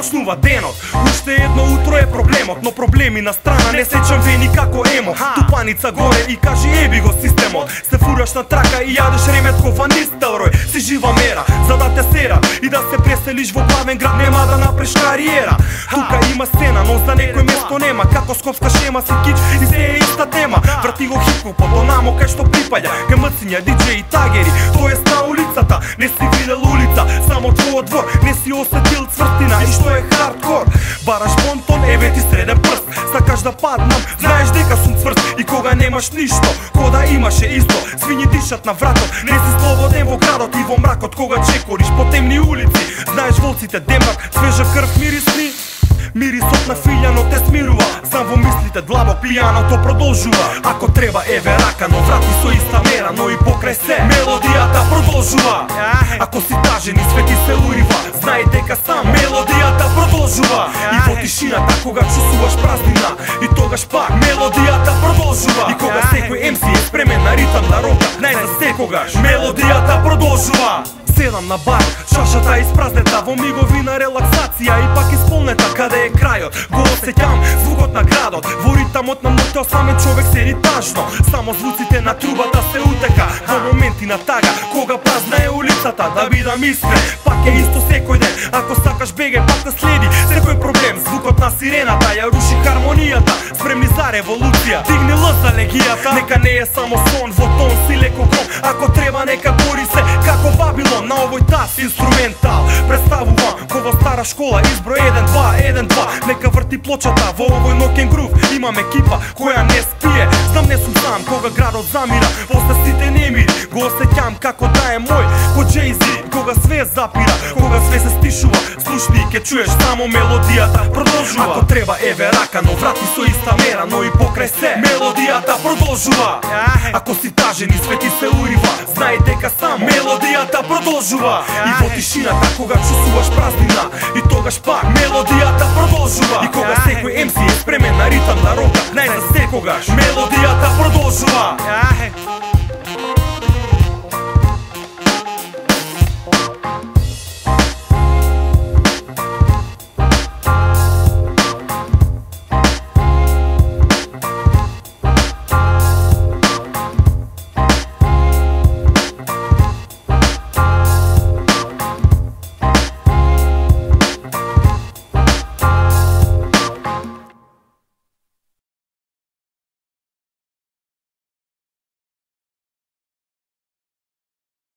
почнува денот. Уште едно утро е проблемот, но проблеми на страна, не сечам вени како емо. Тупаница горе и кажи еби го системот. Се фураш на трака и јадеш реметко Ван Нистелрој. Си жива мера за да те сера и да се преселиш во главен град, нема да напреш кариера. Тука има сцена, но за некој место нема. Како скопска шема си кич и се е иста тема. Врати го хип-хопот онамо кај што припаѓа, кај мциња, диџеи, тагери. Тоест на улицата, не си видел улица, само твојот двор. Не си осетил цврстина и што е хардкор. Бараш бонтон, еве ти среден прст. Сакаш да паднам, знаеш дека сум цврст. И кога немаш ништо, кода имаше исто. Свињи дишат на вратот, не си слободен во градот и во мракот. Кога чекориш по темни улици, знаеш волците демат, свежа крв мирисни. Мирисот на филјано те смирува, сам во мислите длабок пијаното продолжува. Ако треба еве рака, но врати со иста мера, но и покрај се мелодијата продолжува. Ако си тажен и свети се урива, знај дека сам мелодијата продолжува. И во тишината кога чувствуваш празнина, и тогаш пак мелодијата продолжува. И кога секој МС е спремен на ритам на рока, знај за секогаш мелодијата продолжува. Седам на бар, чашата испразнета, во миговина релаксација и пак исполнета. Каде е крајот? Го осеќам звукот на градот, во ритамот на мојот самен човек седи тажно. Само звуците на трубата се утека во моменти на тага, кога празна е улицата. Да бидам искрен, пак е исто секој ден. Ако сакаш бегај, пак те следи секој проблем. Звукот на сирената ја руши хармонијата. Спремни за револуција, дигни Л за легијата. Нека не е само сон во тон си леко гром. Ако треба нека гори се како Бабилон. На овој тас инструментал представувам ко во стара школа, изброј 1, 2, 1, 2. Нека врти плочата во овој ноќен грув. Имам екипа која не спие, знам не сум сам кога градот замира. После сите немири го осеќам како да е мој, ко Джей-Зи. Кога све запира, кога све се стишува, слушни ке чуеш само мелодијата продолжува. Ако треба еве рака, но врати со иста мера, но и покрај се мелодијата продолжува. Ако си тажен и свети се урива, знај дека сам мелодијата продолжува. И во тишината кога чувствуваш празнина, и тогаш пак мелодијата продолжува. И кога секој МС е спремен на ритам на рока, знај за секогаш мелодијата продолжува.